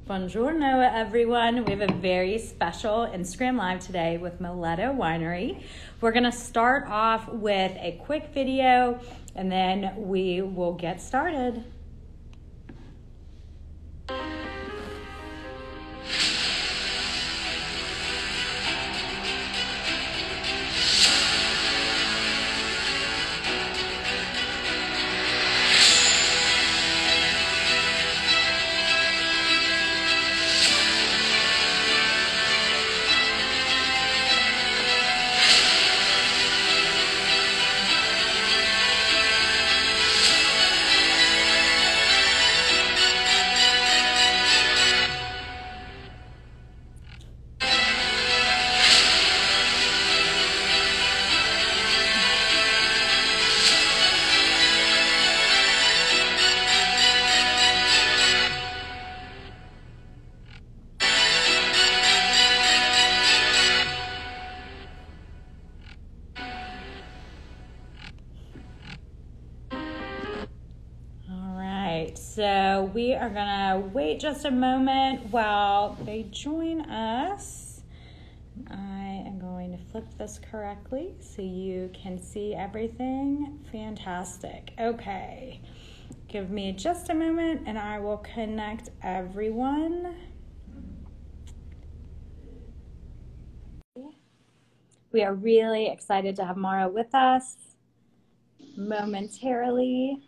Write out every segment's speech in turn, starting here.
Buongiorno, everyone. We have a very special Instagram Live today with Moletto Winery. We're going to start off with a quick video, and then we will get started. So we are gonna wait just a moment while they join us. I am going to flip this correctly so you can see everything. Fantastic. Okay, give me just a moment and I will connect everyone. We are really excited to have Mauro with us momentarily.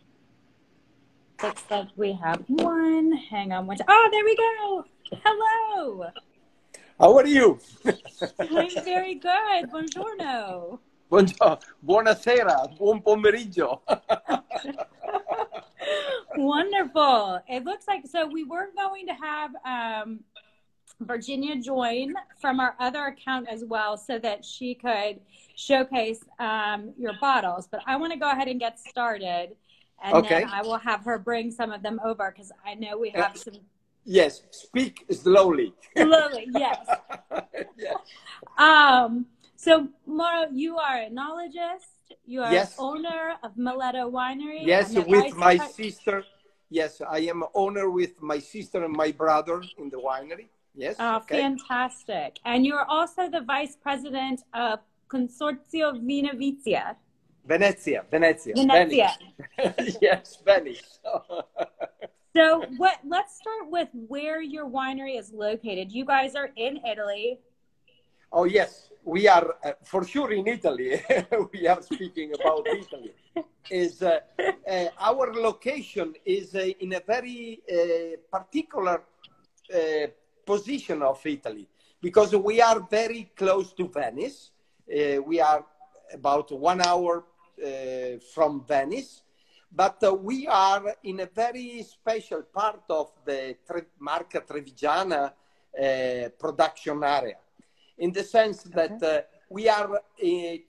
Looks like we have one. Hang on one. Oh, there we go. Hello. How are you? I'm very good. Buongiorno. Buongiorno. Buonasera. Buon pomeriggio. Wonderful. It looks like, so we were going to have Virginia join from our other account as well so that she could showcase your bottles. But I want to go ahead and get started. And then I will have her bring some of them over because I know we have some. Yes, speak slowly. Slowly, yes. Yeah. So, Mauro, you are a enologist. You are owner of Moletto Winery. Yes, with my sister. Yes, I am owner with my sister and my brother in the winery. Yes. Oh, fantastic. And you're also the vice president of Consorzio Vino Vizia. Venezia. Yes, Venice. So let's start with where your winery is located. You guys are in Italy. Oh, yes, we are for sure in Italy. We are speaking about Italy. Our location is in a very particular position of Italy because we are very close to Venice. We are about 1 hour from Venice, but we are in a very special part of the Marca Trevigiana production area, in the sense that we are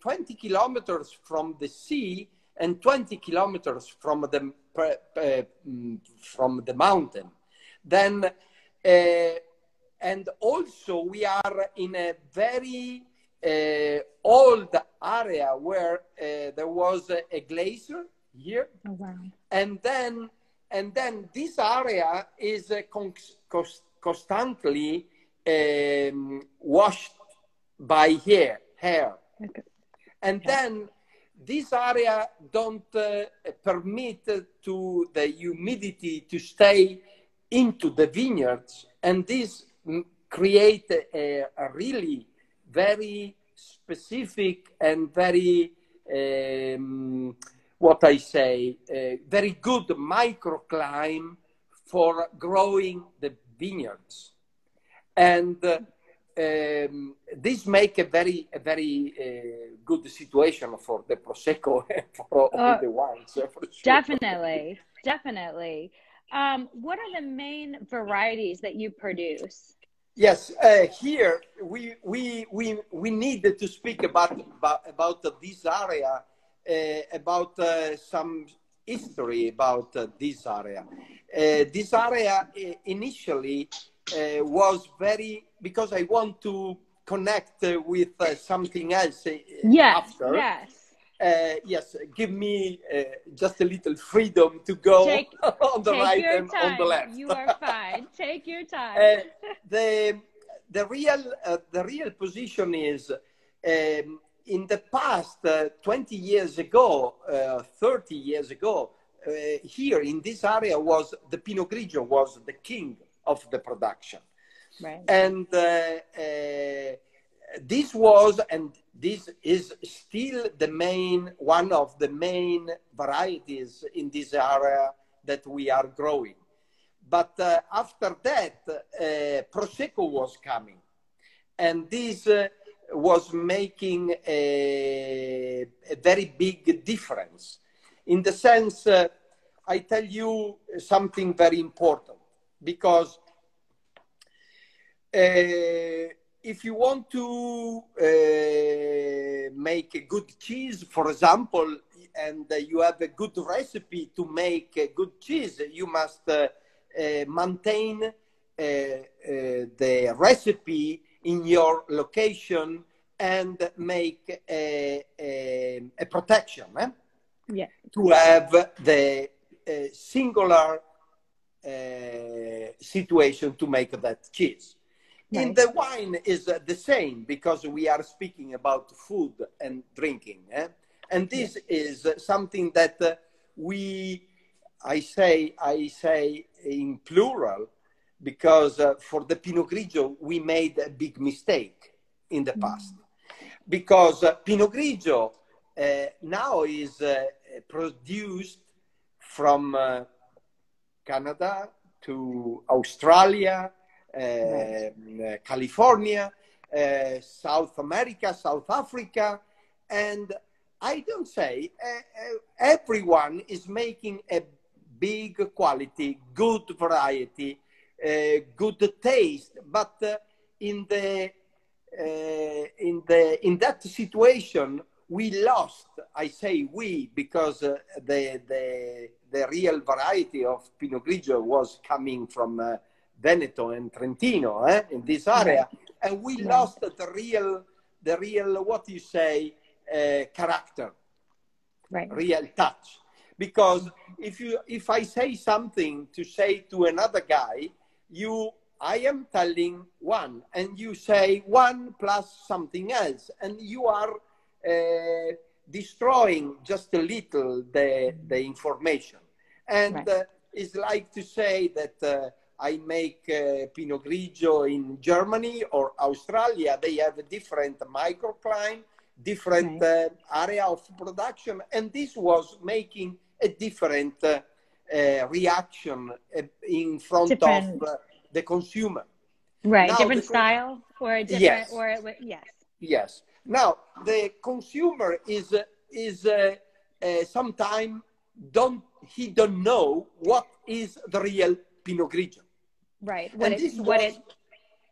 20 kilometers from the sea and 20 kilometers from the mountain. Then, and also we are in a very old area where there was a glacier here. Oh, wow. And then this area is constantly washed by hair. Okay. And then this area don't permit to the humidity to stay into the vineyards, and this create a really very specific and very, very good microclimate for growing the vineyards. And this make a very good situation for the Prosecco and for all the wines. For sure. Definitely. What are the main varieties that you produce? Yes, here we need to speak about this area, about some history about this area. This area initially was very, because I want to connect with something else after. Yes. Yes, give me just a little freedom to go on the right and on the left. You are fine. Take your time. The real position is in the past 20 years ago, 30 years ago, here in this area was the Pinot Grigio was the king of the production. Right. And this was, and this is still one of the main varieties in this area that we are growing. But after that, Prosecco was coming. And this was making a very big difference. In the sense, I tell you something very important, because if you want to make a good cheese, for example, and you have a good recipe to make a good cheese, you must maintain the recipe in your location and make a protection to have the singular situation to make that cheese. Right. In the wine is the same, because we are speaking about food and drinking. And this is something that I say in plural, because for the Pinot Grigio, we made a big mistake in the past. Because Pinot Grigio now is produced from Canada to Australia, California, South America, South Africa, and I don't say everyone is making a big quality, good variety, good taste, but in that situation we lost. I say we because the real variety of Pinot Grigio was coming from Veneto and Trentino in this area, and we lost the real what you say character, real touch. Because if I say something to say to another guy, I am telling one, and you say one plus something else, and you are destroying just a little the information. And it's like to say that I make Pinot Grigio in Germany or Australia. They have a different microclimate, different area of production, and this was making a different reaction in front of the consumer. Right, now, different style or a different, Yes. Now the consumer is sometimes don't know what is the real Pinot Grigio. Right. What it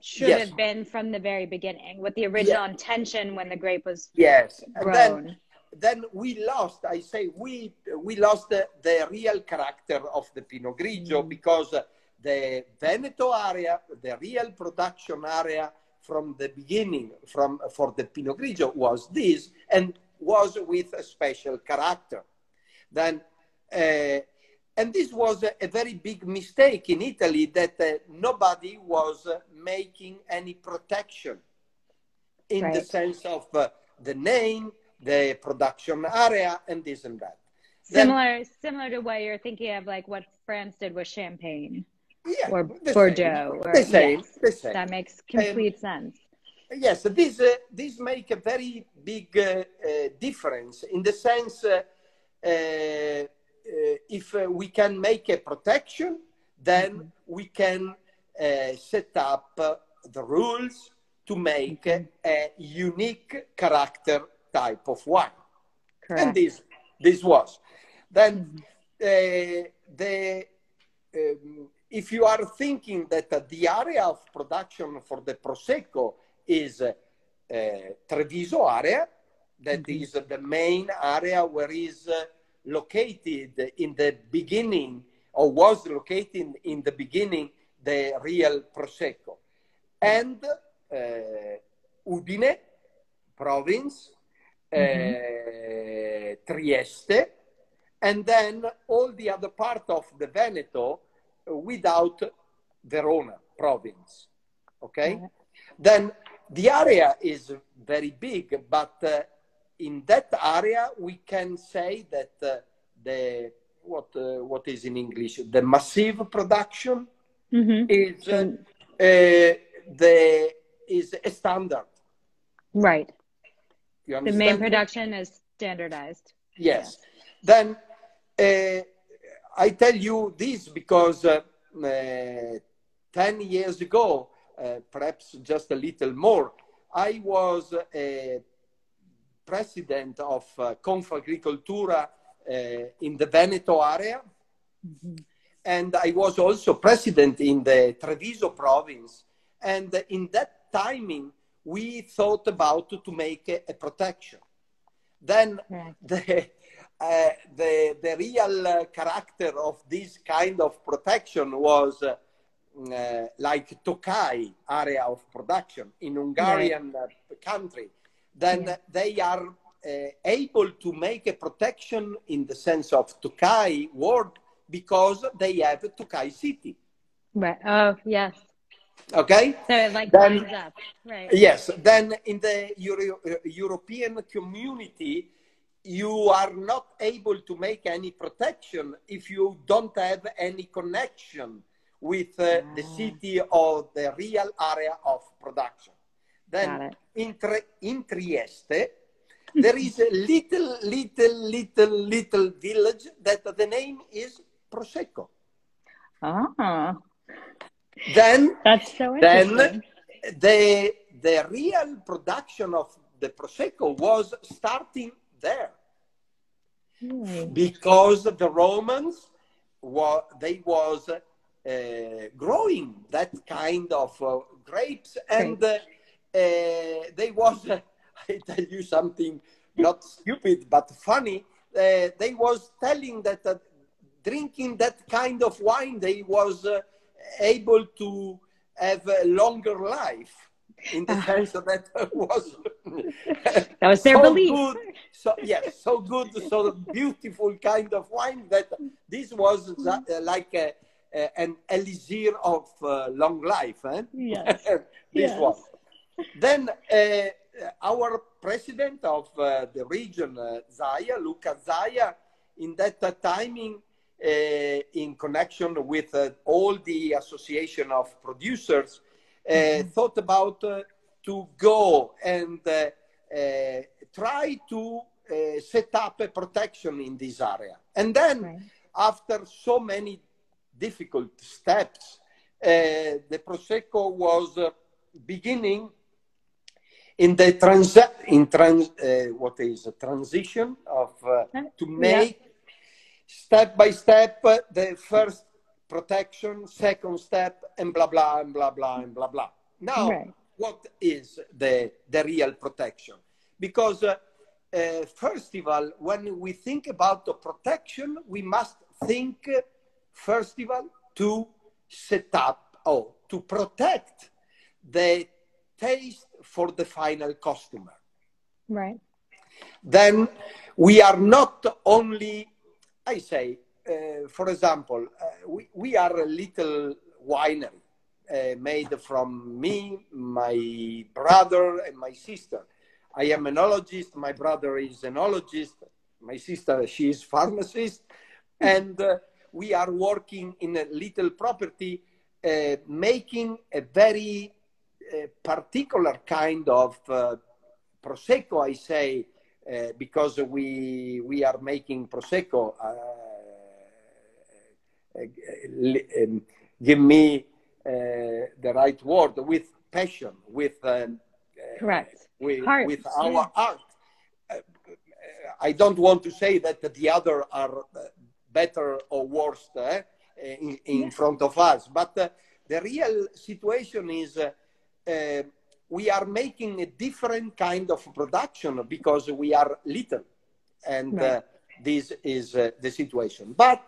should have been from the very beginning, what the original intention when the grape was grown. And then we lost, I say, we lost the real character of the Pinot Grigio because the Veneto area, the real production area from the beginning for the Pinot Grigio was this, and was with a special character. Then and this was a very big mistake in Italy, that nobody was making any protection in the sense of the name, the production area, and this and that. Similar to what you're thinking of, like what France did with Champagne or Bordeaux. The same. That makes complete sense. Yes, this make a very big difference in the sense if we can make a protection, then we can set up the rules to make a unique character type of wine. Correct. And this was. Then if you are thinking that the area of production for the Prosecco is Treviso area, that is the main area where is located in the beginning, or was located in the beginning, the real Prosecco. And Udine province Trieste, and then all the other part of the Veneto without Verona province. Okay? Then the area is very big, but in that area we can say that the what is in English, the massive production is is a standard. Right. You understand? The main production is standardized. Yes. Then I tell you this because 10 years ago, perhaps just a little more, I was president of Confagricoltura in the Veneto area. And I was also president in the Treviso province. And in that timing, we thought about to make a protection. Then the real character of this kind of protection was like Tokai area of production in Hungarian country. Then they are able to make a protection in the sense of Tokai word because they have Tokai city. Right. Oh, yes. Okay. So it like lines up. Right. Yes. Then in the European community, you are not able to make any protection if you don't have any connection with the city or the real area of production. Then in Trieste, there is a little village that the name is Prosecco. Ah. Then that's so interesting. Then the real production of the Prosecco was starting there. Because the Romans was growing that kind of grapes, and they was I tell you something not stupid but funny. They was telling that drinking that kind of wine, they was able to have a longer life. In the sense that was that was their so belief. Good, so good, so beautiful kind of wine that this was like an elixir of long life. Yes. This was. Then our president of the region, Zaya, Luca Zaya, in that timing, in connection with all the association of producers, thought about to go and try to set up a protection in this area. And then after so many difficult steps, the Prosecco was beginning in the transition of to make step by step the first protection, second step, and blah blah and blah blah and blah blah. Now, what is the real protection? Because first of all, when we think about the protection, we must think first of all to set up or to protect the taste for the final customer. Right. Then we are not only, I say, for example, we are a little winery made from me, my brother, and my sister. I am enologist, my brother is enologist, my sister, she is pharmacist, and we are working in a little property, making a very particular kind of Prosecco, I say, because we are making Prosecco. Give me the right word, with passion, with correct, with our art. I don't want to say that the other are better or worse in front of us, but the real situation is we are making a different kind of production because we are little, and this is the situation. But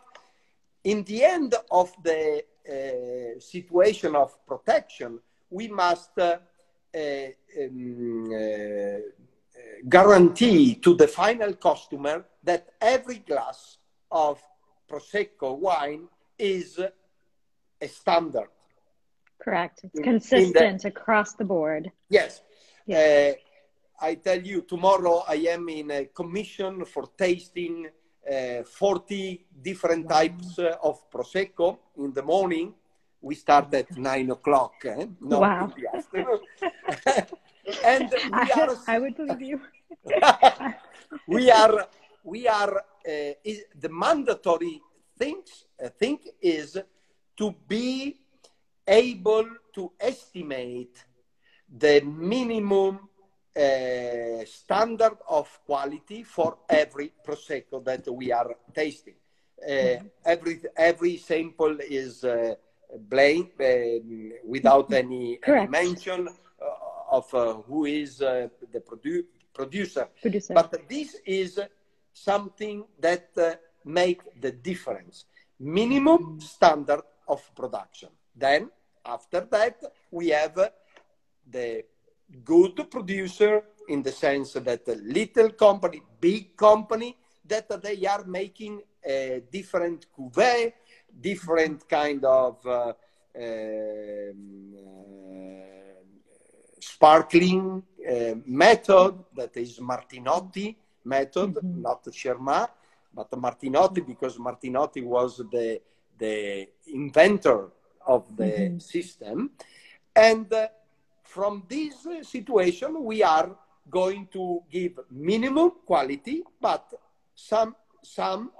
in the end of the situation of protection, we must guarantee to the final customer that every glass of Prosecco wine is a standard. Correct. It's consistent across the board. Yes. Yeah. I tell you, tomorrow I am in a commission for tasting 40 different types of Prosecco in the morning. We start at 9 o'clock, not in the afternoon. And we are... I would believe you. we are the mandatory thing is to be able to estimate the minimum standard of quality for every Prosecco that we are tasting. Every sample is blamed without any mention of who is the producer. But this is something that make the difference. Minimum standard of production. Then, after that, we have the good producer in the sense that a little company, big company, that they are making a different cuvée, different kind of sparkling method, that is Martinotti method, not Chermat, but Martinotti, because Martinotti was the inventor of the system. And from this situation, we are going to give minimum quality, but some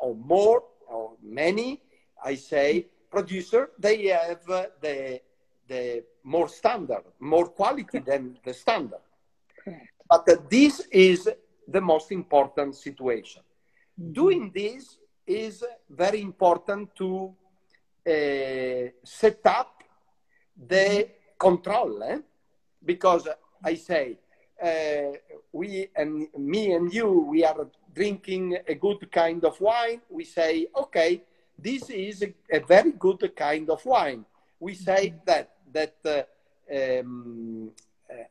or more or many, I say, producer, they have the more standard, more quality than the standard. Correct. But this is the most important situation. Doing this is very important to set up the control, because I say, me and you, we are drinking a good kind of wine. We say, okay, this is a very good kind of wine. We say that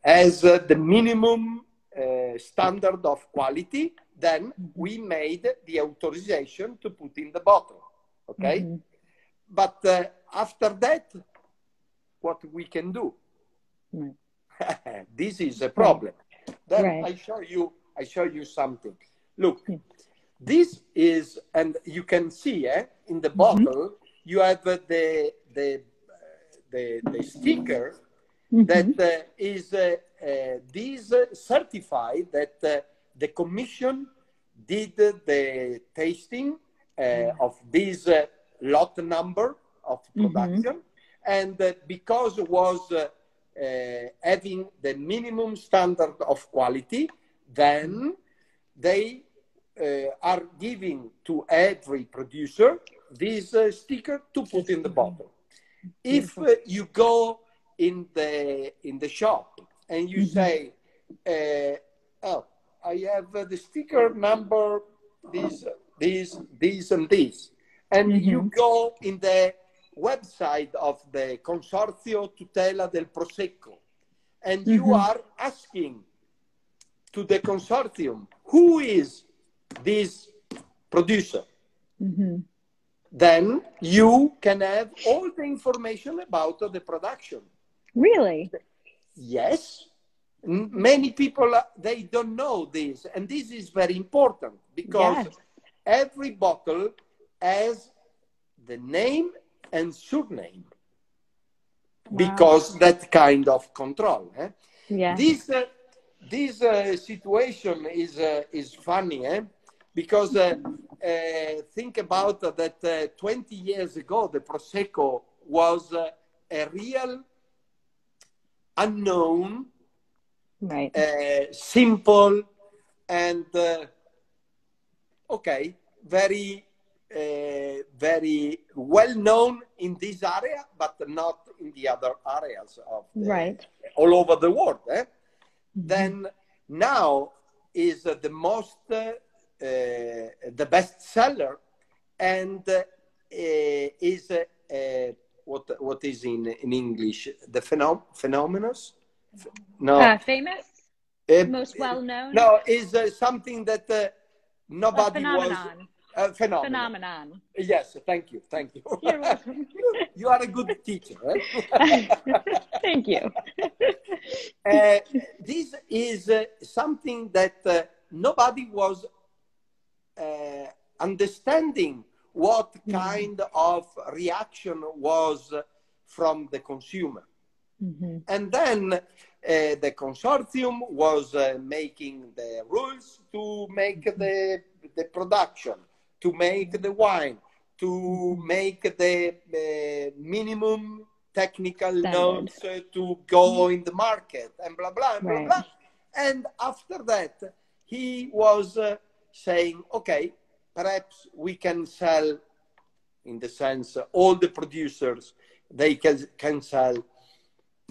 as the minimum standard of quality, then we made the authorization to put in the bottle, okay? But after that, what we can do? This is a problem. Then I show you something. Look, this is, and you can see in the bottle, you have the sticker that is this certified that the commission did the tasting of this lot number of production, and because it was having the minimum standard of quality, then they are giving to every producer this sticker to put in the bottle. If you go in the shop and you say, oh, I have the sticker number this, and this, and you go in the website of the Consorzio Tutela del Prosecco, and you are asking to the consortium, who is this producer? Then you can have all the information about the production. Really? Yes. Many people, they don't know this, and this is very important because every bottle has the name and surname, because that kind of control. This situation is funny, because think about that 20 years ago, the Prosecco was a real unknown, simple, and very well known in this area, but not in the other areas of all over the world. Then now is the most the best seller, and is what is in English the phenomenos? No, famous. Most well known? No, is something that nobody phenomenon. was. Phenomenon. Yes, thank you. You're welcome. You are a good teacher. Eh? Thank you. This is something that nobody was understanding what kind of reaction was from the consumer. Mm-hmm. And then the consortium was making the rules to make the production, to make the wine, to make the minimum technical notes to go in the market, and blah, blah, blah, blah. And after that, he was saying, okay, perhaps we can sell, in the sense, all the producers, they can sell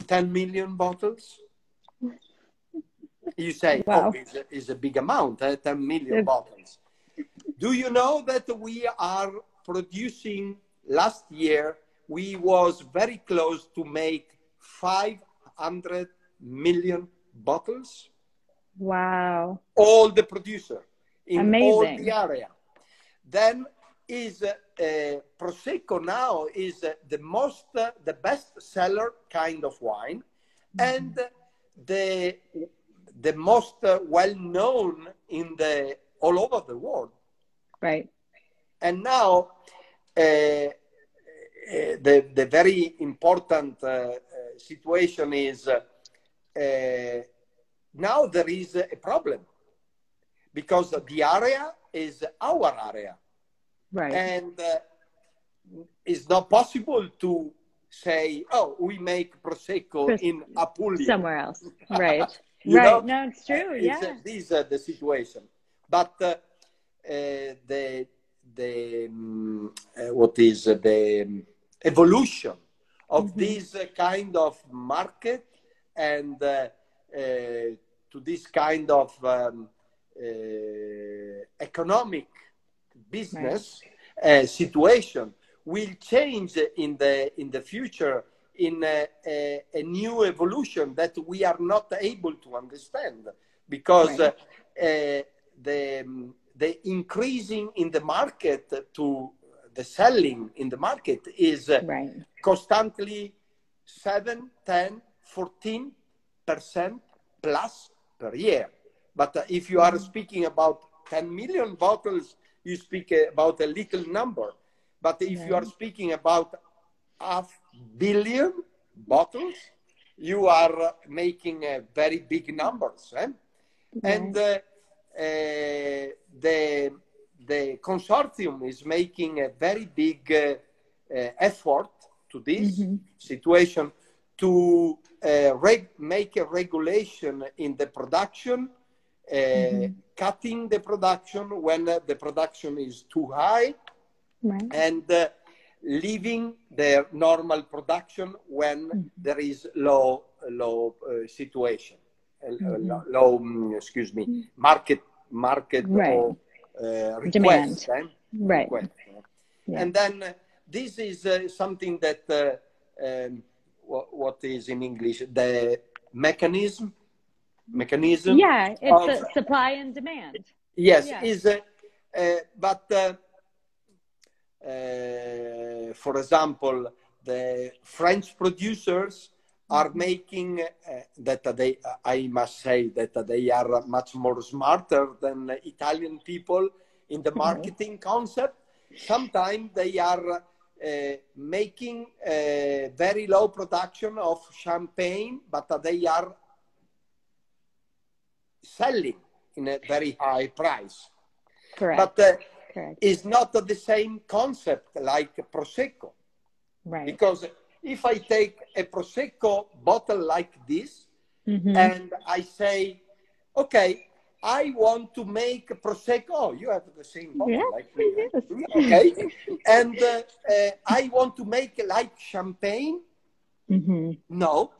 10 million bottles. You say, wow. Oh, it's a big amount, 10 million bottles. Do you know that we are producing, last year, we was very close to make 500 million bottles? Wow. All the producer in Amazing. all the area. Then is Prosecco now is the best seller kind of wine, and the most well known in the all over the world. Right. And now the very important situation is now there is a problem, because the area is our area. Right. And it's not possible to say, oh, we make Prosecco in Apulia. Somewhere else. Right. You know? No, it's true. Yeah. This is the situation. But what is the evolution of this kind of market and to this kind of economic business situation will change in the future in a new evolution that we are not able to understand, because the increasing in the market to the selling in the market is constantly 7, 10, 14% plus per year. But if you are speaking about 10 million bottles, you speak about a little number. But if you are speaking about 500 million bottles, you are making very big numbers. And the consortium is making a very big effort to this situation to make a regulation in the production, cutting the production when the production is too high, and leaving the normal production when there is low situation, market or request. Demand. And then this is something that what is in English, the mechanism. Yeah, it's the supply and demand. Yes, is but for example, the French producers are making that I must say that they are much more smarter than Italian people in the marketing concept. Sometimes they are making a very low production of champagne, but they are selling in a very high price. Correct. But it's not the same concept like Prosecco. Because if I take a Prosecco bottle like this and I say, okay, I want to make Prosecco. Oh, you have the same bottle like me. Yes. Okay. And I want to make like champagne. No,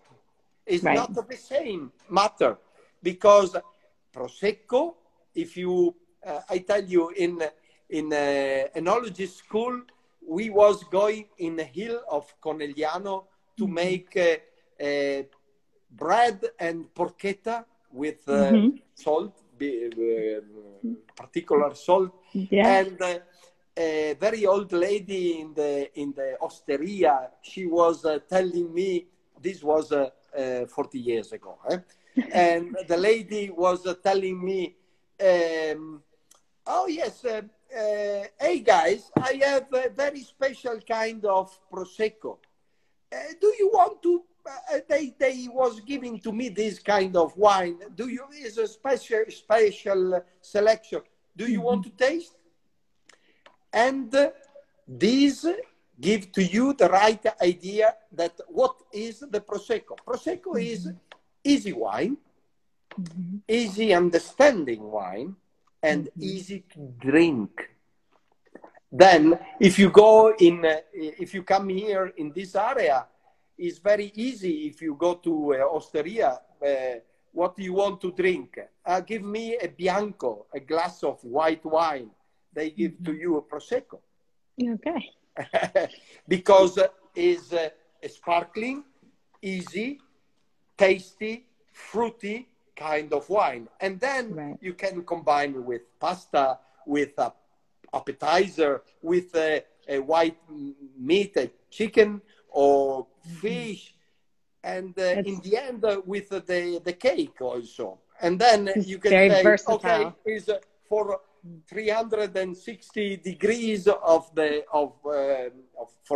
it's not the same matter. Because Prosecco, if you, I tell you, in enology school, we was going in the hill of Conegliano to make bread and porchetta with salt, particular salt, and a very old lady in the osteria. She was telling me, this was 40 years ago, and the lady was telling me, oh yes, hey guys, I have a very special kind of Prosecco. Do you want to? They was giving to me this kind of wine. Is a special selection. Do you want to taste? And these give to you the right idea that what is the Prosecco. Prosecco is easy wine, easy understanding wine, and easy to drink. Then, if you if you come here in this area, it's very easy. If you go to Osteria, what do you want to drink? Give me a Bianco, a glass of white wine. They give to you a Prosecco. Okay. Because it's a sparkling, easy, tasty, fruity kind of wine. And then you can combine with pasta, with appetizer, with a white meat, a chicken or fish, and in the end with the cake also. And then you can say, versatile. Okay, is for 360 degrees for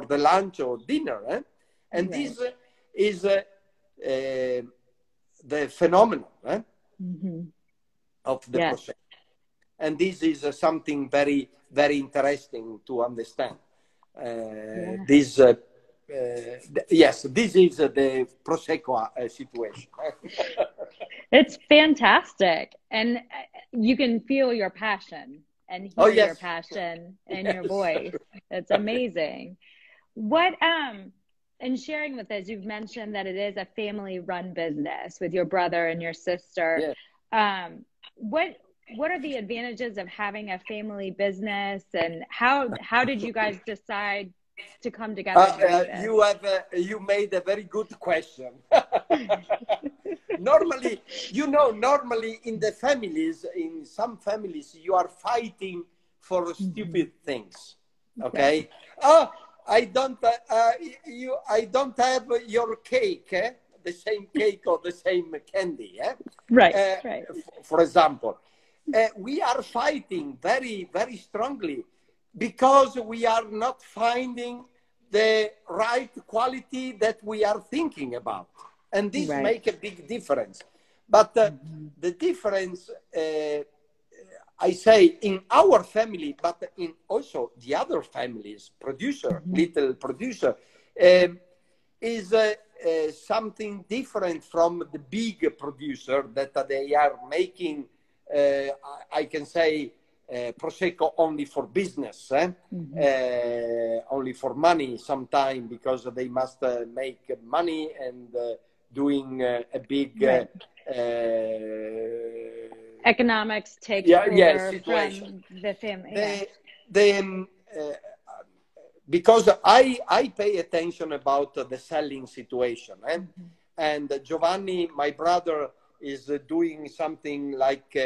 the lunch or dinner, and this is the phenomenon of the Prosecco. And this is something very, very interesting to understand. This yes, this is the Prosecco situation. It's fantastic. And you can feel your passion and hear your passion in your voice. It's amazing. What, and sharing with us, you've mentioned that it is a family-run business with your brother and your sister. What are the advantages of having a family business, and how did you guys decide to come together to do this? You made a very good question. Normally, normally in the families, in some families, you are fighting for stupid things. Okay? Oh, I don't have your cake, the same cake or the same candy. Right. For example, we are fighting very, very strongly because we are not finding the right quality that we are thinking about. And this makes a big difference. But the difference, I say, in our family, but in also the other families, little producer, is something different from the big producer that they are making, I can say, Prosecco only for business, only for money sometimes, because they must make money and doing a big economics take over from the family. Because I pay attention about the selling situation, and Giovanni, my brother, is doing something like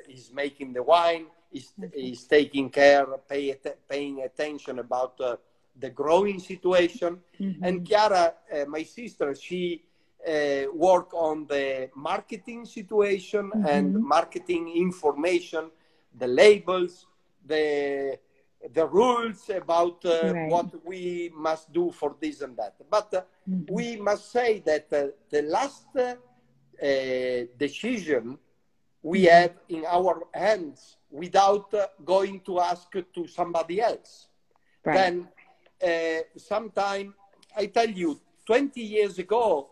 he's making the wine, he's taking care, paying attention about the growing situation, and Chiara, my sister, she work on the marketing situation and marketing information, the labels, the rules about what we must do for this and that. But we must say that the last decision we have in our hands without going to ask to somebody else. Then sometime, I tell you, 20 years ago,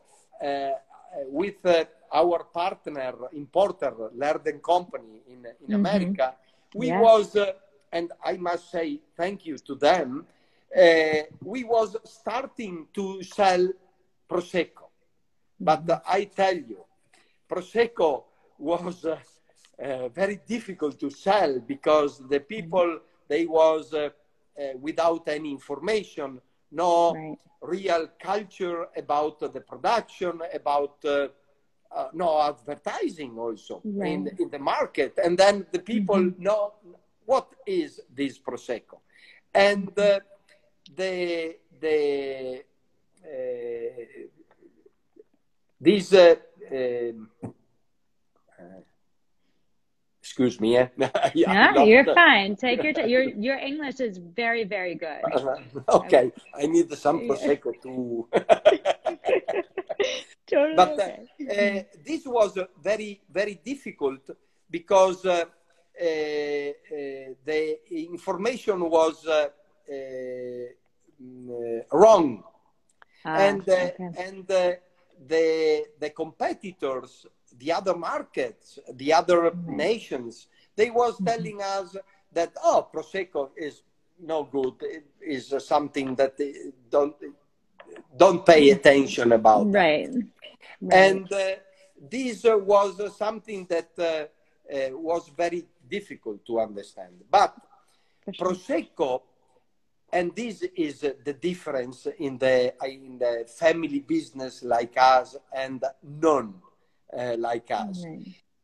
with our partner, importer, Laird & Company in America, we was, and I must say thank you to them, we was starting to sell Prosecco. But I tell you, Prosecco was very difficult to sell because the people, they was without any information, no real culture about the production, about no advertising also right. in the market, and then the people know what is this Prosecco, and these excuse me. Yeah, you're fine. Take your time. Your English is very, very good. Okay, I need some Prosecco to. Totally But okay. this was very, very difficult because the information was wrong, and the competitors, the other markets, the other nations, they was telling us that Prosecco is no good. It is something that don't pay attention about that. And this was something that was very difficult to understand. But Prosecco, and this is the difference in the family business like us and none like us.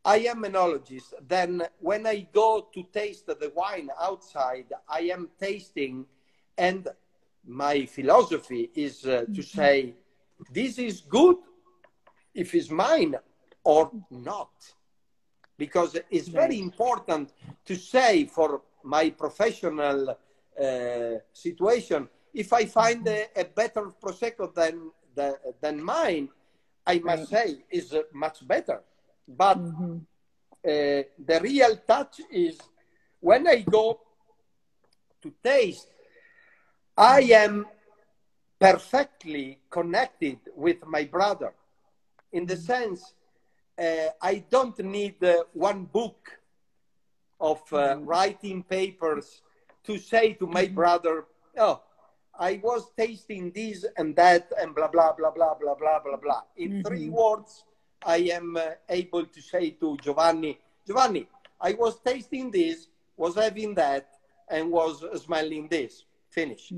I am an enologist. Then when I go to taste the wine outside, I am tasting, and my philosophy is to say, this is good if it's mine or not. Because it's very important to say for my professional situation, if I find a better Prosecco than mine, I must say is much better. But the real touch is when I go to taste, I am perfectly connected with my brother in the sense I don't need one book of writing papers to say to my brother, oh, I was tasting this and that and blah, blah, blah, blah, blah, blah, blah, blah. In 3 words, I am able to say to Giovanni, I was tasting this, was having that, and was smelling this. Finish.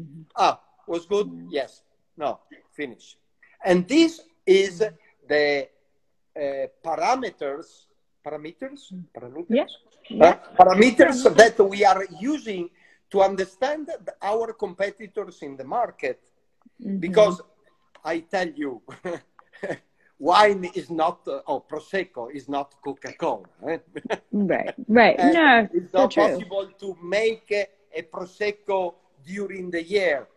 Was good? Yes. No. Finish. And this is the parameters that we are using to understand our competitors in the market. Because I tell you, wine is not, Prosecco is not Coca-Cola. Right. No, it's not possible to make a Prosecco during the year,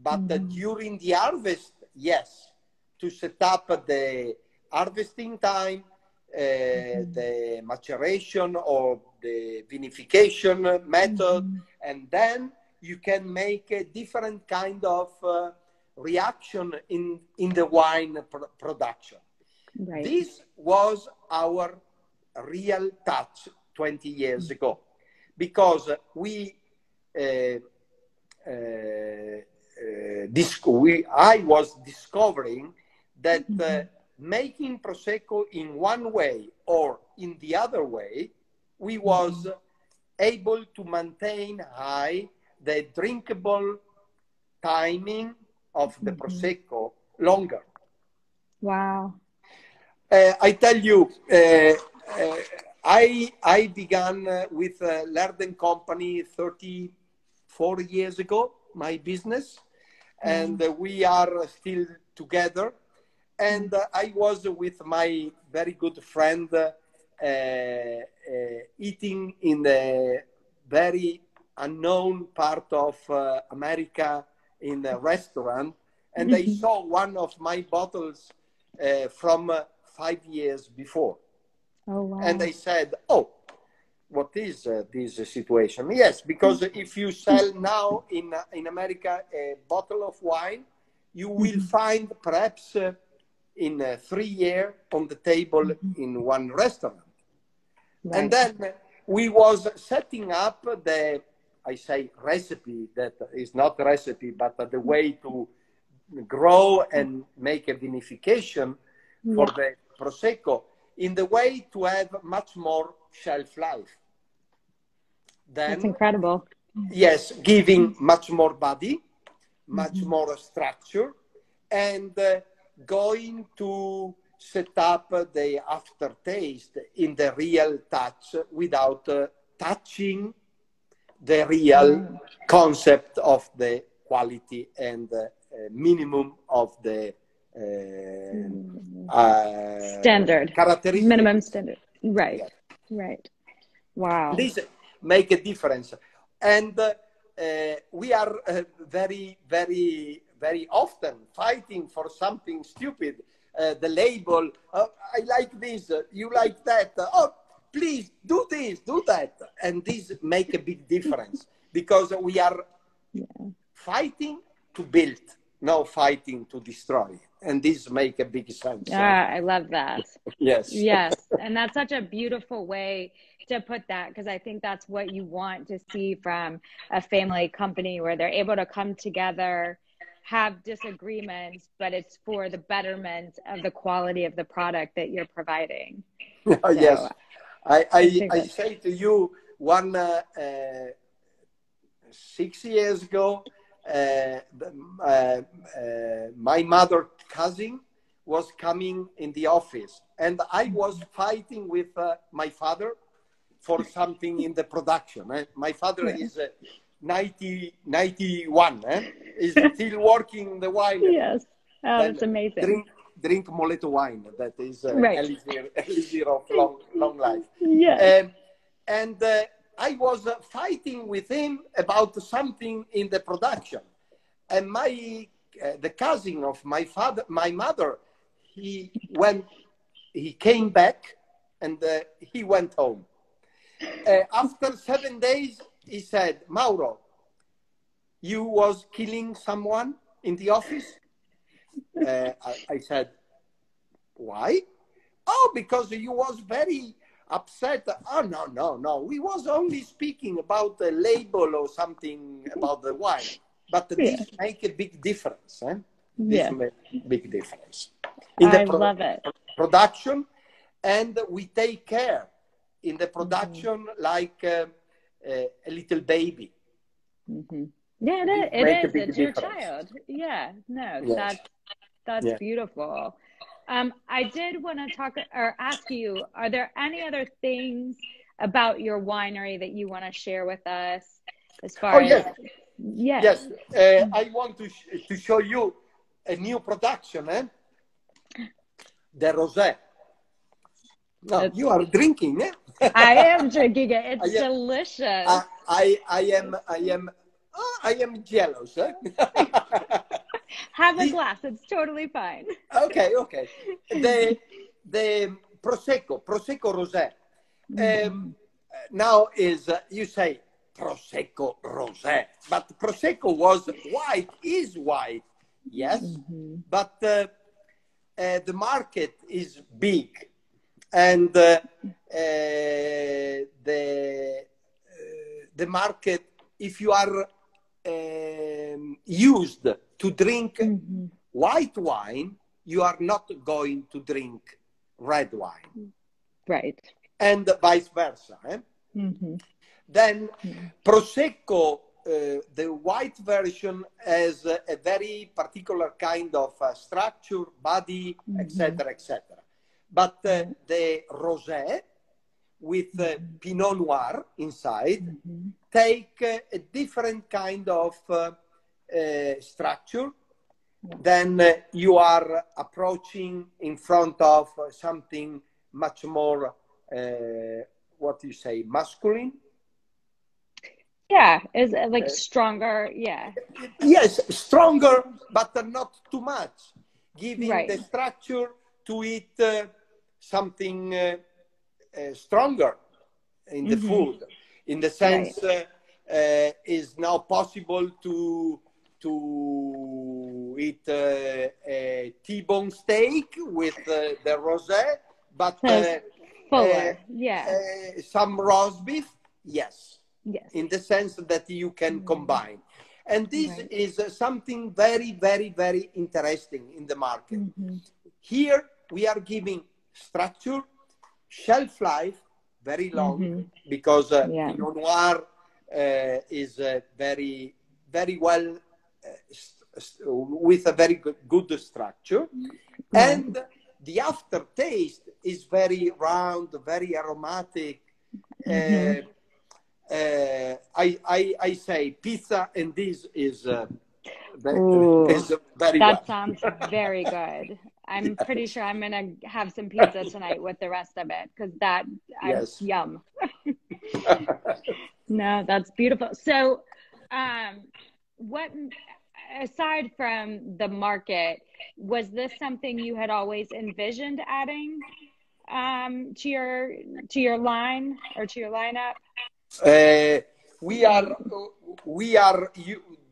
but during the harvest, yes, to set up the harvesting time, the maturation or the vinification method, and then you can make a different kind of reaction in the wine production. This was our real touch 20 years ago, because I was discovering that making Prosecco in one way or in the other way, we was able to maintain high the drinkable timing of the Prosecco longer. Wow. I tell you, I began with Laird & Company 34 years ago, my business, and we are still together. And I was with my very good friend eating in a very unknown part of America in a restaurant, and I saw one of my bottles from 5 years before. Oh, wow. And I said, oh, what is this situation? Yes, because if you sell now in America a bottle of wine, you will find perhaps in 3 years on the table in one restaurant. And then we was setting up I say recipe, that is not a recipe, but the way to grow and make a vinification for the Prosecco in the way to have much more shelf life. That's incredible. Yes, giving much more body, much more structure, and going to set up the aftertaste in the real touch without touching the real concept of the quality and minimum of the standard, characteristics. minimum standard. Right, Yeah. right. Wow. This make a difference. And we are very, very, very often fighting for something stupid. The label, I like this, you like that. Oh, please do this, do that. And this make a big difference because we are fighting to build, not fighting to destroy. And this make a big sense. I love that. Yes. Yes. And that's such a beautiful way to put that, because I think that's what you want to see from a family company, where they're able to come together, have disagreements, but it's for the betterment of the quality of the product that you're providing. So, yes. I say to you, 6 years ago, my mother cousin was coming in the office, and I was fighting with my father for something in the production. My father is 91, is still working in the wine. Yes, that's amazing. Drink Moletto wine. That is elixir of long life. Yeah. And I was fighting with him about something in the production, and the cousin of my mother, he came back and he went home. After 7 days, he said, "Mauro, you was killing someone in the office?" I said, "Why?" "Oh, because you was very upset." "Oh, no. We was only speaking about the label or something about the wine." But this make a big difference. This make a big difference. In the love it. Production, and we take care in the production like a little baby. Mm-hmm. Yeah, it is. It's your child. Yeah, no, yes. that's beautiful. I did want to talk or ask you, are there any other things about your winery that you want to share with us as far as... Yes. I want to show you a new production, the rosé. No, you are drinking, I am drinking it. It's delicious. I am jealous. Have a glass. It's totally fine. Okay. The Prosecco rosé. Now is you say Prosecco rosé, but Prosecco was white, is white, yes, but the market is big, and the market, if you are used to drink white wine, you are not going to drink red wine, right? And vice versa. Then Prosecco, the white version, has a very particular kind of structure, body, etc. But the rosé with Pinot Noir inside take a different kind of structure. Then you are approaching in front of something much more, what do you say, masculine? Yeah, is it like stronger? Yeah. Yes, stronger, but not too much. Giving the structure to it something stronger in the food. In the sense, is now possible to eat a T-bone steak with the rosé, but fuller. Some roast beef, yes. Yes. In the sense that you can combine. And this is something very, very, very interesting in the market. Here we are giving structure, shelf life, very long, because Pinot Noir is very, very well, with a very good structure. And the aftertaste is very round, very aromatic. I say pizza, and this is very that well. sounds very good. I'm pretty sure I'm gonna have some pizza tonight with the rest of it, because yum. No, that's beautiful. So, what, aside from the market, was this something you had always envisioned adding to your line or to your lineup? We are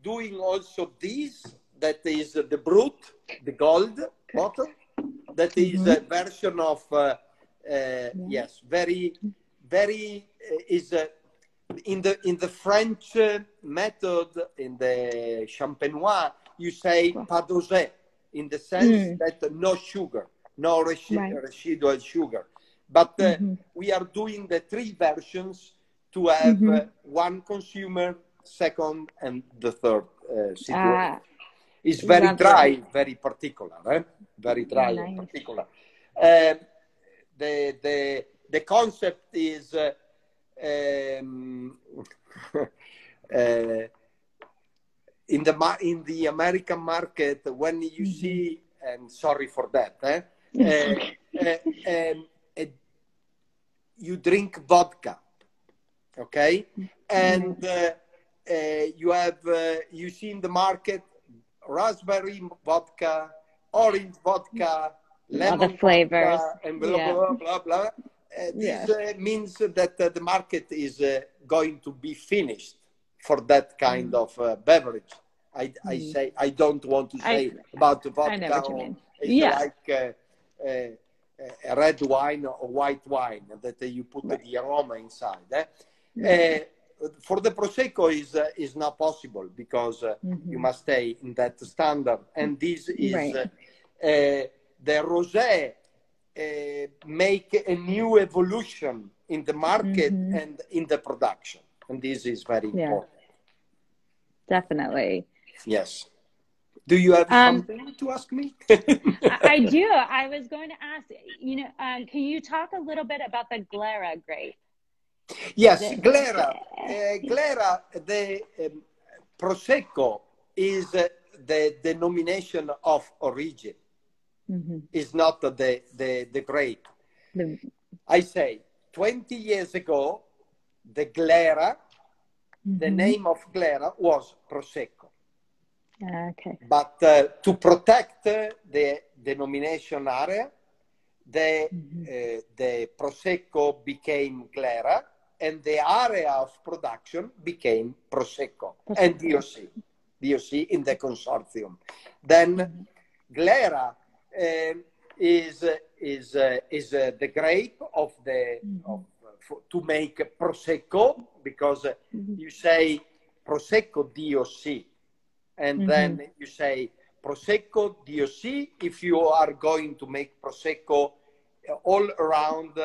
doing also this. That is the Brut, the gold bottle. That is a version of yes, very is in the French method, in the Champenois, you say pas dosé, in the sense that no sugar, no residual sugar. But we are doing the three versions to have one consumer, second, and the third situation. It's very dry, very particular, very dry and particular. The concept is in the American market, when you see, and sorry for that, you drink vodka, okay, and you see in the market raspberry vodka, orange vodka, lemon flavors, vodka, and blah blah blah blah. This means that the market is going to be finished for that kind of beverage. I say I don't want to say about the vodka. I know what you mean. It's like a red wine or white wine that you put the aroma inside. For the Prosecco is not possible, because you must stay in that standard. And this is the Rosé make a new evolution in the market and in the production. And this is very important. Definitely. Yes. Do you have something to ask me? I do. I was going to ask, can you talk a little bit about the Glera grape? Yes, Glera. Glera, the Prosecco is the denomination of origin. Is not the grape. I say 20 years ago, the Glera, the name of Glera was Prosecco. Okay. But to protect the denomination area, the Prosecco became Glera, and the area of production became Prosecco and DOC in the consortium. Then Glera is the grape of to make Prosecco, because you say Prosecco DOC, and then you say Prosecco DOC if you are going to make Prosecco all around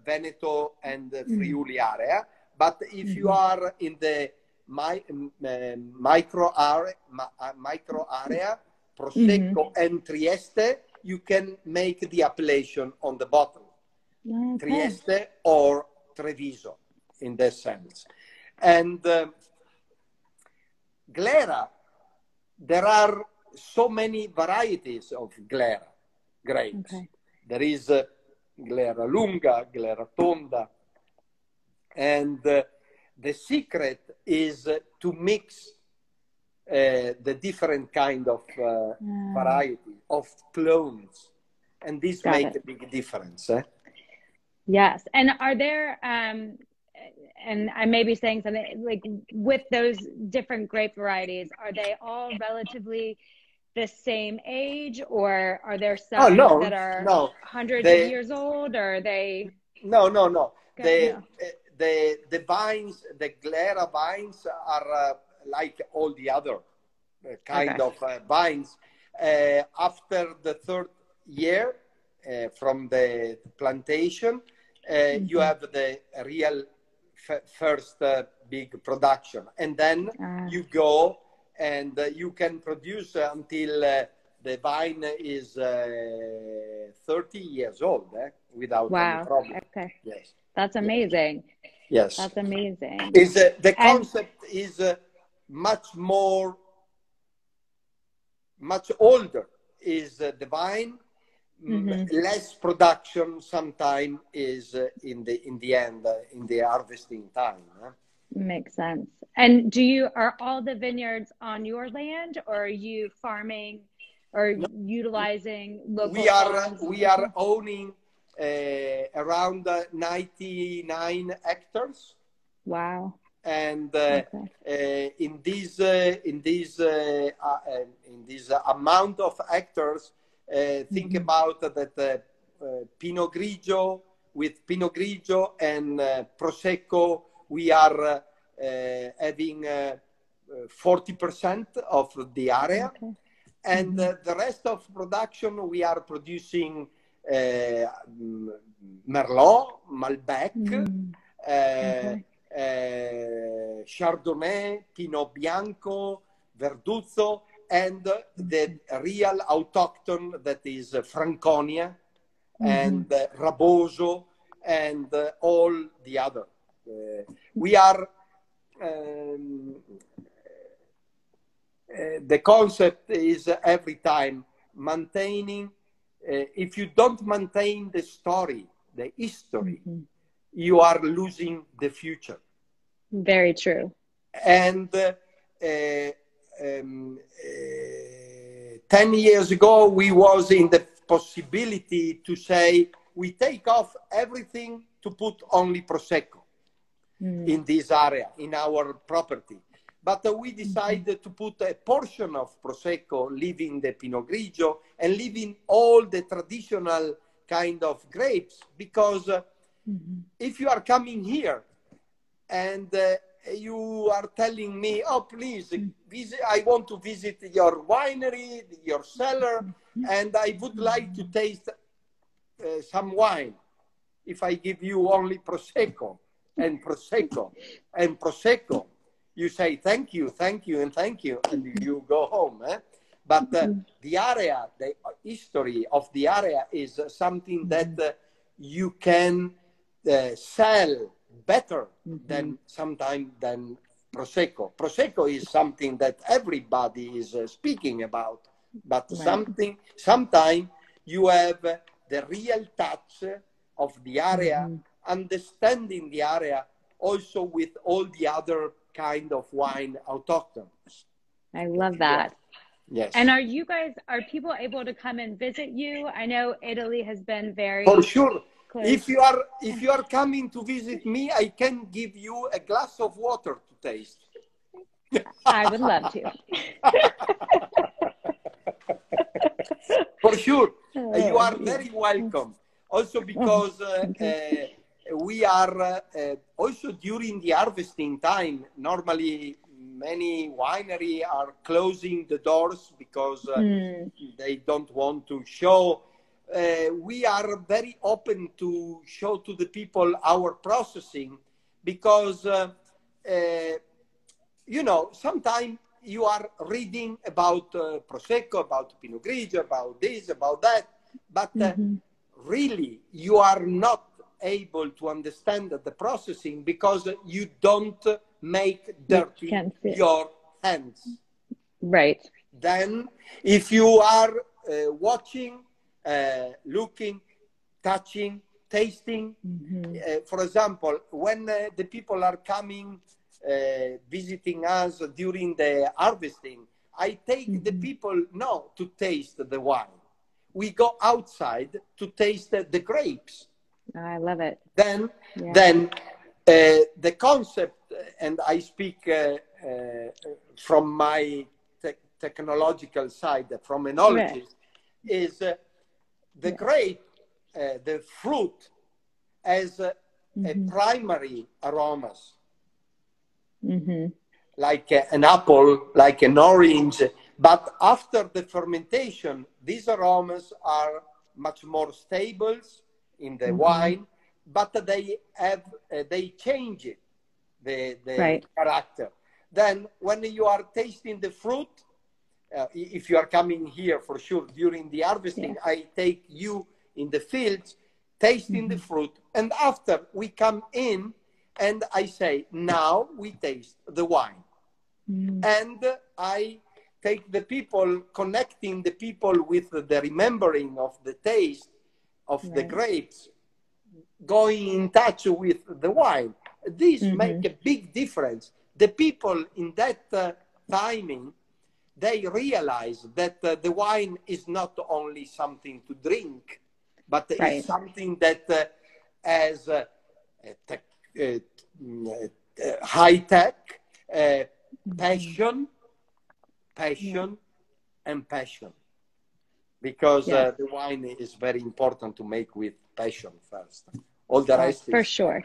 Veneto and Friuli area. But if you are in the micro area, Prosecco and Trieste, you can make the appellation on the bottle. Trieste or Treviso, in that sense. And Glera, there are so many varieties of Glera grapes. There is Glera Lunga, Glera Tonda. And the secret is to mix the different kind of variety of clones. And this makes a big difference. Yes. And are there, and I may be saying something, like with those different grape varieties, are they all relatively the same age, or are there some that are hundreds of years old, or are they? No. The vines, the Glera vines are like all the other kind of vines. After the third year from the plantation, you have the real first big production, and then you go and you can produce until the vine is 30 years old, without any problem. Okay. Yes. That's amazing. Yes. That's amazing. Is the concept is much older. Is the vine, less production sometimes is in the end, in the harvesting time. Makes sense. And are all the vineyards on your land, or are you farming or utilizing local farms? We are owning around 99 hectares. Wow. And in this amount of hectares, think about that Pinot Grigio, with Pinot Grigio and Prosecco, we are having 40% of the area. Okay. And the rest of production, we are producing Merlot, Malbec, Chardonnay, Pinot Bianco, Verduzzo, and the real autochthon that is Franconia and Raboso and all the other. We are the concept is every time maintaining. If you don't maintain the story, the history, you are losing the future. Very true. And 10 years ago, we was in the possibility to say, we take off everything to put only Prosecco in this area, in our property. But we decided to put a portion of Prosecco, leaving the Pinot Grigio and leaving all the traditional kind of grapes, because if you are coming here and you are telling me, oh, please, I want to visit your winery, your cellar, and I would like to taste some wine. If I give you only Prosecco and Prosecco and Prosecco, you say, thank you, and thank you, and you go home. But the area, the history of the area is something that you can sell better than sometimes than Prosecco. Prosecco is something that everybody is speaking about, but sometimes you have the real touch of the area, understanding the area also with all the other kind of wine autochthons. I love that. Yes. And are people able to come and visit you? I know Italy has been very... For sure. Close. If you are coming to visit me, I can give you a glass of water to taste. I would love to. For sure. You are very welcome. Also because we are also during the harvesting time, normally many wineries are closing the doors because they don't want to show. We are very open to show to the people our processing because, sometimes you are reading about Prosecco, about Pinot Grigio, about this, about that, but really you are not able to understand the processing because you don't make dirty your hands. Right. Then if you are watching, looking, touching, tasting, for example, when the people are coming, visiting us during the harvesting, I take the people to taste the wine. We go outside to taste the grapes. I love it. Then the concept, and I speak from my technological side, from enologist, is the grape, the fruit, has a primary aromas, like an apple, like an orange. But after the fermentation, these aromas are much more stable in the wine, but they change it, the character. Then when you are tasting the fruit, if you are coming here for sure during the harvesting, I take you in the fields, tasting the fruit, and after we come in, and I say, now we taste the wine. And I take the people, connecting the people with the remembering of the taste of the grapes, going in touch with the wine. This make a big difference. The people in that timing, they realize that the wine is not only something to drink, but it's something that has high tech, passion, and passion. Because the wine is very important to make with passion first. All the rest for is sure.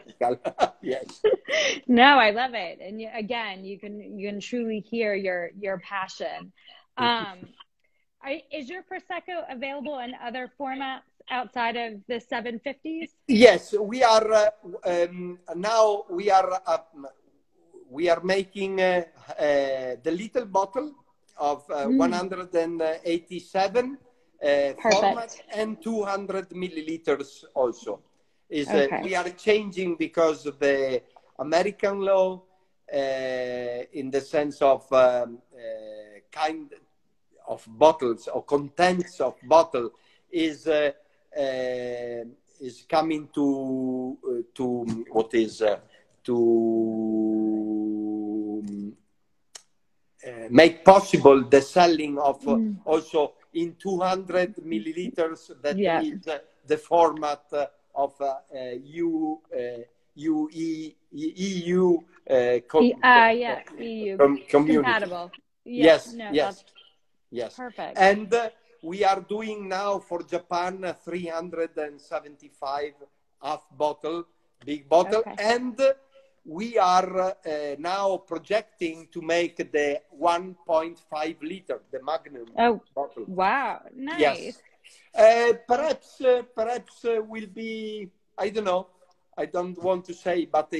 Yes. No, I love it. And again, you can truly hear your passion. Is your Prosecco available in other formats outside of the 750s? Yes, we are now we are making the little bottle of 187 format and 200 milliliters also. We are changing because of the American law in the sense of kind of bottles or contents of bottle is coming to what is to make possible the selling of also in 200 milliliters. That is the format of EU EU community. Compatible. Yes, no, yes. Perfect. And we are doing now for Japan 375 half bottle, big bottle, and we are now projecting to make the 1.5 liter, the Magnum bottle. Wow, nice. Yes. Perhaps will be, I don't know. I don't want to say, but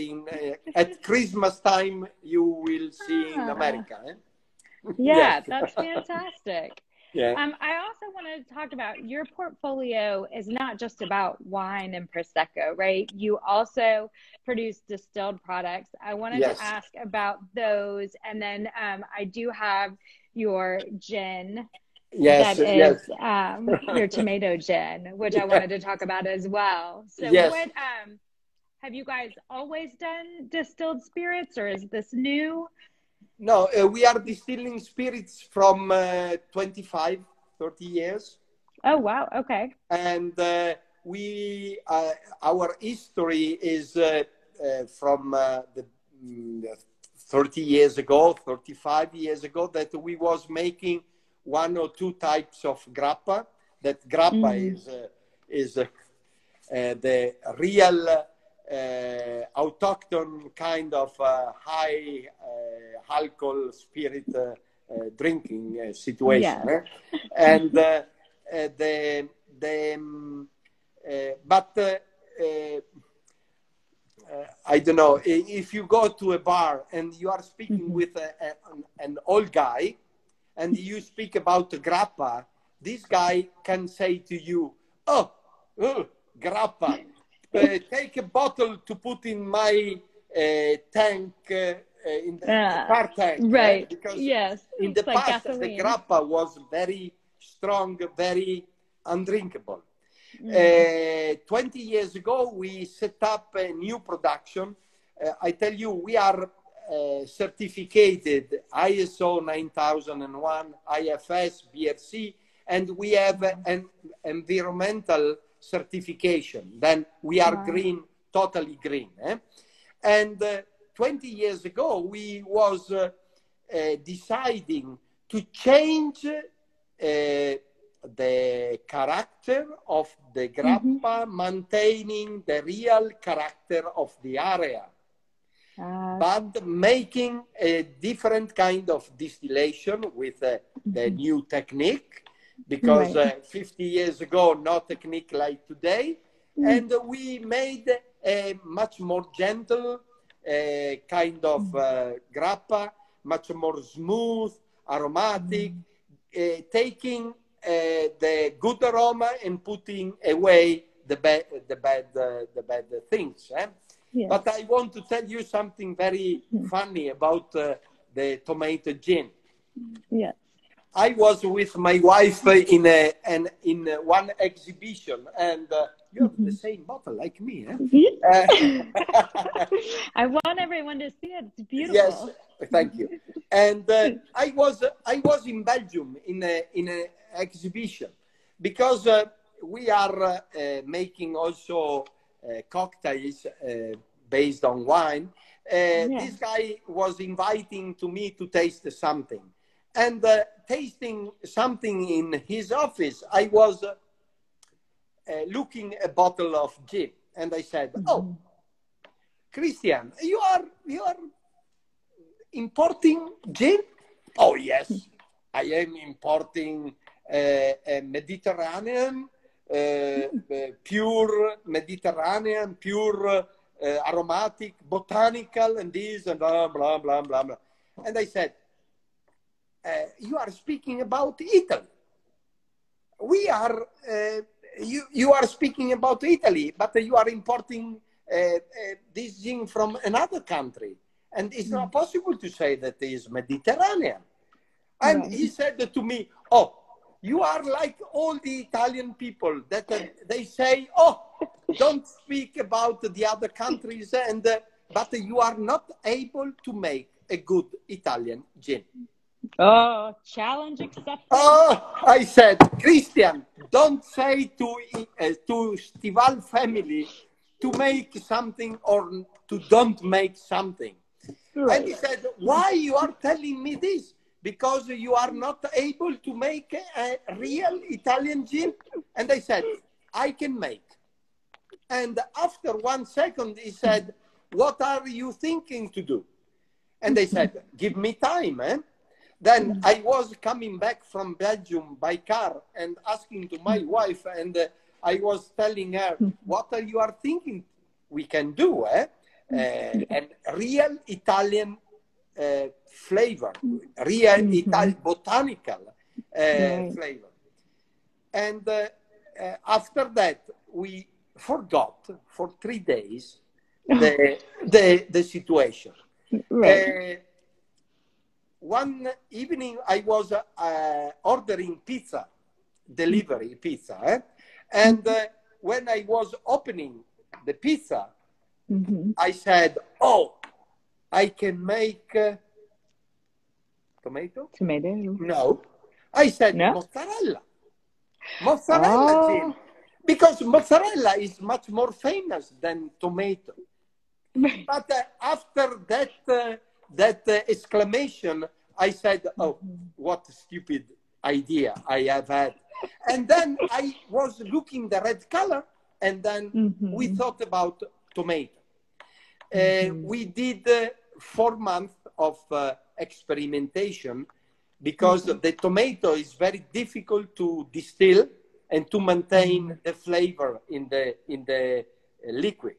at Christmas time you will see in America. That's fantastic. I also wanted to talk about your portfolio is not just about wine and Prosecco, right? You also produce distilled products. I wanted to ask about those, and then I do have your gin. That is your tomato gin, which I wanted to talk about as well. So what have you guys always done distilled spirits, or is this new? No, we are distilling spirits from 25, 30 years. Oh, wow. Okay. And we, our history is from the 30 years ago, 35 years ago, that we was making one or two types of grappa. That grappa is the real autochthon kind of high alcohol spirit drinking situation. And I don't know, if you go to a bar and you are speaking with an old guy and you speak about grappa, this guy can say to you, oh grappa, take a bottle to put in my tank, in the car tank. Right. Because in the past, the grappa was very strong, very undrinkable. 20 years ago, we set up a new production. I tell you, we are certificated ISO 9001, IFS, BRC, and we have an environmental certification. Then we are green, totally green. And 20 years ago, we was deciding to change the character of the grappa, maintaining the real character of the area, but making a different kind of distillation with the new technique, because 50 years ago, no technique like today. And we made a much more gentle kind of grappa, much more smooth, aromatic, taking the good aroma and putting away the bad things. Yes. But I want to tell you something very funny about the tomato gin. Yes. I was with my wife in one exhibition, and you have the same bottle like me. I want everyone to see it. It's beautiful. Yes, thank you. And I was in Belgium in an exhibition because we are making also cocktails based on wine. This guy was inviting to me to taste something. And tasting something in his office, I was looking a bottle of gin, and I said, "Oh, Christian, you are importing gin?" "Oh yes, I am importing a Mediterranean, pure Mediterranean, pure aromatic, botanical, and this and blah blah blah blah blah." And I said, "You are speaking about Italy. We are, you are speaking about Italy, but you are importing this gin from another country. And it's not possible to say that it is Mediterranean." And he said to me, "Oh, you are like all the Italian people that they say, oh, don't speak about the other countries, but you are not able to make a good Italian gin." Oh, challenge accepted. Oh, I said, "Christian, don't say to Stival family to make something or to don't make something." Right. And he said, "Why you are telling me this? Because you are not able to make a real Italian gin?" And I said, "I can make." And after 1 second, he said, "What are you thinking to do?" And I said, "Give me time, eh?" Then I was coming back from Belgium by car and asking to my wife, and I was telling her, "What are you are thinking we can do, eh? And real Italian flavor, real Italian botanical flavor." And after that, we forgot for 3 days the situation. Right. One evening, I was ordering pizza, delivery pizza, and when I was opening the pizza, I said, "Oh, I can make tomato? No. I said, no? Mozzarella gin. Because mozzarella is much more famous than tomato." But after that exclamation, I said, "Oh, what a stupid idea I have had." And then I was looking the red color, and then we thought about tomato. We did 4 months of experimentation because the tomato is very difficult to distill and to maintain the flavor in the liquid.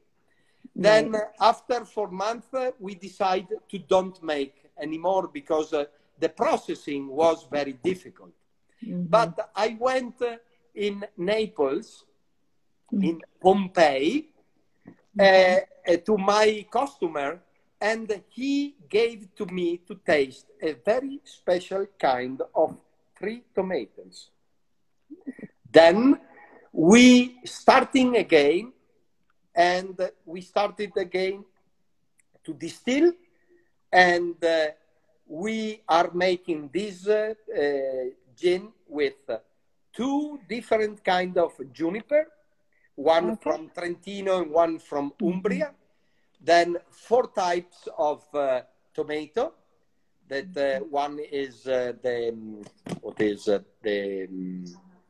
Then after 4 months, we decided to don't make anymore because the processing was very difficult. But I went in Naples, in Pompeii, to my customer, and he gave to me to taste a very special kind of 3 tomatoes. Then we starting again, and we started again to distill, and we are making this gin with 2 different kinds of juniper, one from Trentino and one from Umbria. Then 4 types of tomato. That one is the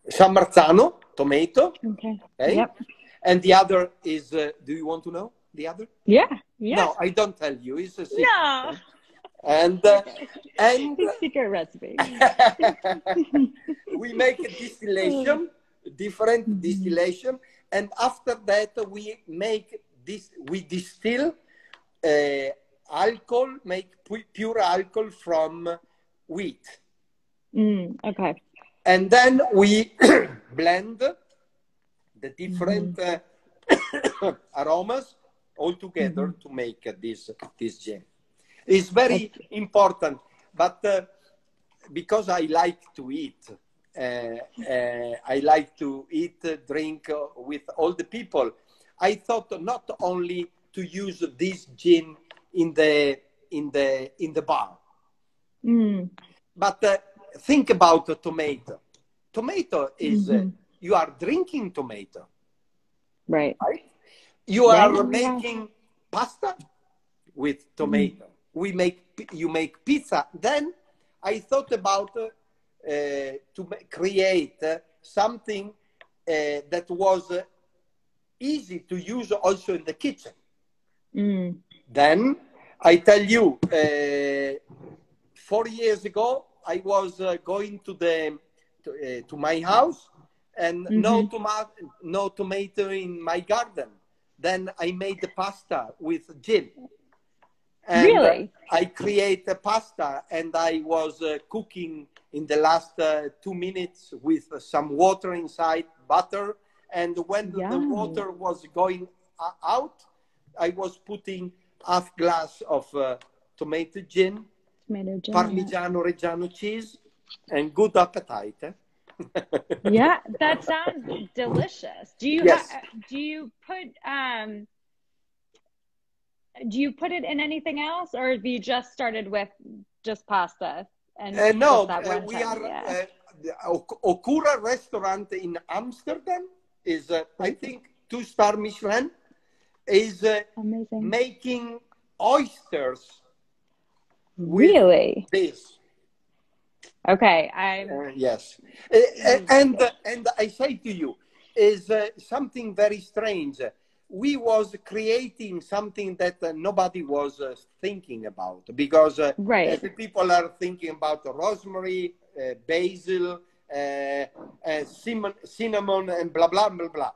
San Marzano tomato. Okay. Yep. And the other is, do you want to know the other? Yeah. No, I don't tell you. It's a secret. No. And secret recipe. We make a distillation, different distillation, and after that we make this. We distill alcohol, make pure alcohol from wheat. Okay. And then we blend the different aromas all together to make this gin. It's very important, but because I like to eat, I like to eat, drink with all the people. I thought not only to use this gin in the bar, but think about a tomato. Tomato is you are drinking tomato, right? You are making pasta with tomato. You make pizza. Then I thought about to create something that was easy to use also in the kitchen. Then I tell you, 4 years ago, I was going to my house and no tomato in my garden. Then I made the pasta with gin. And really? I create a pasta and I was cooking in the last 2 minutes with some water inside, butter. And when the water was going out, I was putting half glass of tomato gin, Parmigiano Reggiano cheese, and good appetite. Yeah, that sounds delicious. Do you put it in anything else, or have you just started with just pasta? And no, we are Okura restaurant in Amsterdam is I think 2-star Michelin is making oysters. Really? With this. Okay, yes, and I say to you, is something very strange. We was creating something that nobody was thinking about, because the people are thinking about rosemary, basil, cinnamon, and blah blah blah blah.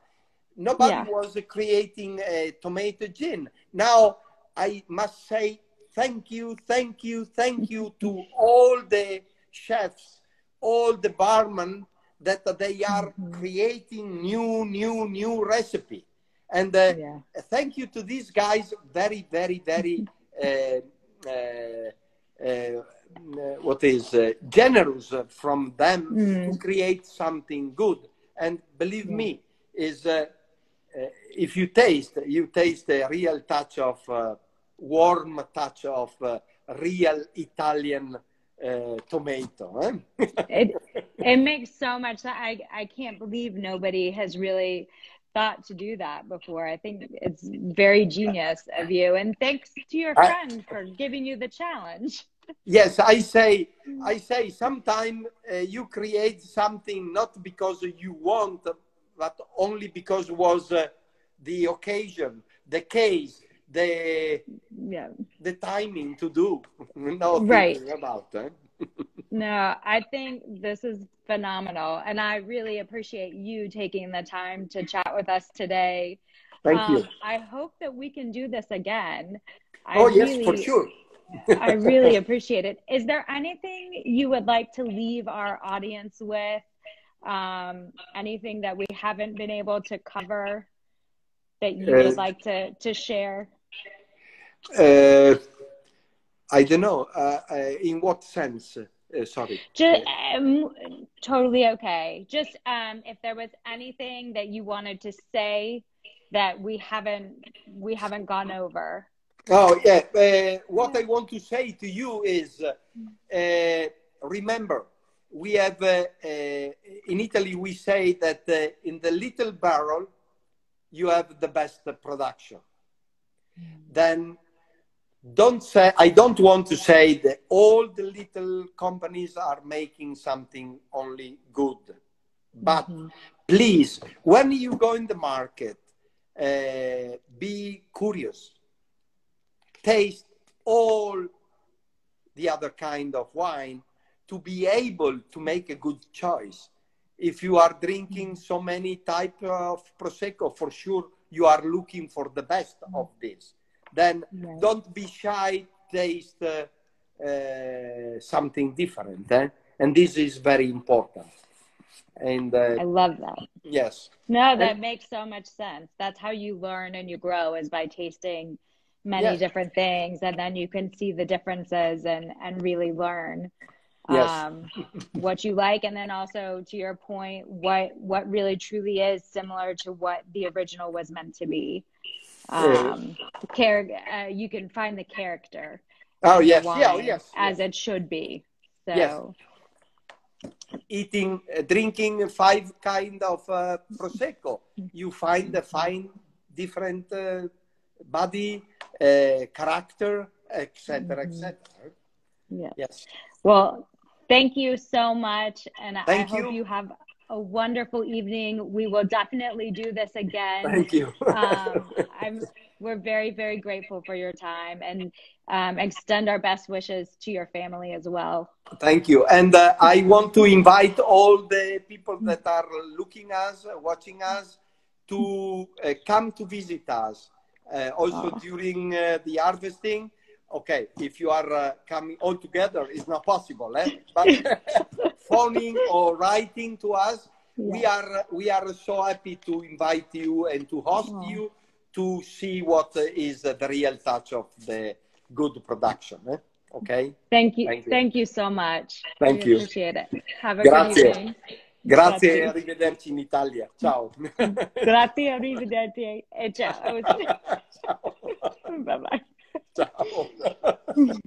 Nobody was creating a tomato gin. Now I must say thank you to all the chefs, all the barmen, that they are creating new recipe. And thank you to these guys, very generous from them to create something good. And believe me, is if you taste a real touch of warm touch of real Italian tomato. It makes so much sense. I can't believe nobody has really thought to do that before. I think it's very genius of you, and thanks to your friend for giving you the challenge. Yes, I say sometimes you create something not because you want, but only because it was the occasion, the case, the timing to do. No thinking about it. No, I think this is phenomenal, and I really appreciate you taking the time to chat with us today. Thank you. I hope that we can do this again. Yes, for sure. I really appreciate it. Is there anything you would like to leave our audience with? Anything that we haven't been able to cover that you would like to share? I don't know. In what sense? Sorry. Just totally okay. Just if there was anything that you wanted to say that we haven't gone over. Oh yeah. What I want to say to you is, remember, we have in Italy we say that in the little barrel you have the best production. Then I don't want to say that all the little companies are making something only good. But please, when you go in the market, be curious. Taste all the other kind of wine to be able to make a good choice. If you are drinking so many type of Prosecco, for sure you are looking for the best of this. Then don't be shy, taste something different. And this is very important. And I love that. yes. No, that makes so much sense. That's how you learn and you grow, is by tasting many different things, and then you can see the differences and really learn what you like. And then also, to your point, what really truly is similar to what the original was meant to be. You can find the character in the wine as it should be. So drinking 5 kind of Prosecco, you find a fine different body, character, etc., etc. Yes. Well, thank you so much, and I hope you have a wonderful evening. We will definitely do this again. Thank you. We're very, very grateful for your time, and extend our best wishes to your family as well. Thank you. And I want to invite all the people that are watching us, to come to visit us. Also during the harvesting. Okay, if you are coming all together, it's not possible, but phoning or writing to us, we are so happy to invite you and to host you, to see what is the real touch of the good production. Okay. Thank you so much. Thank you. Appreciate it. Have a good evening. Grazie, arrivederci in Italia. Ciao. Grazie, arrivederci. E ciao. Ciao. Bye bye. Ciao.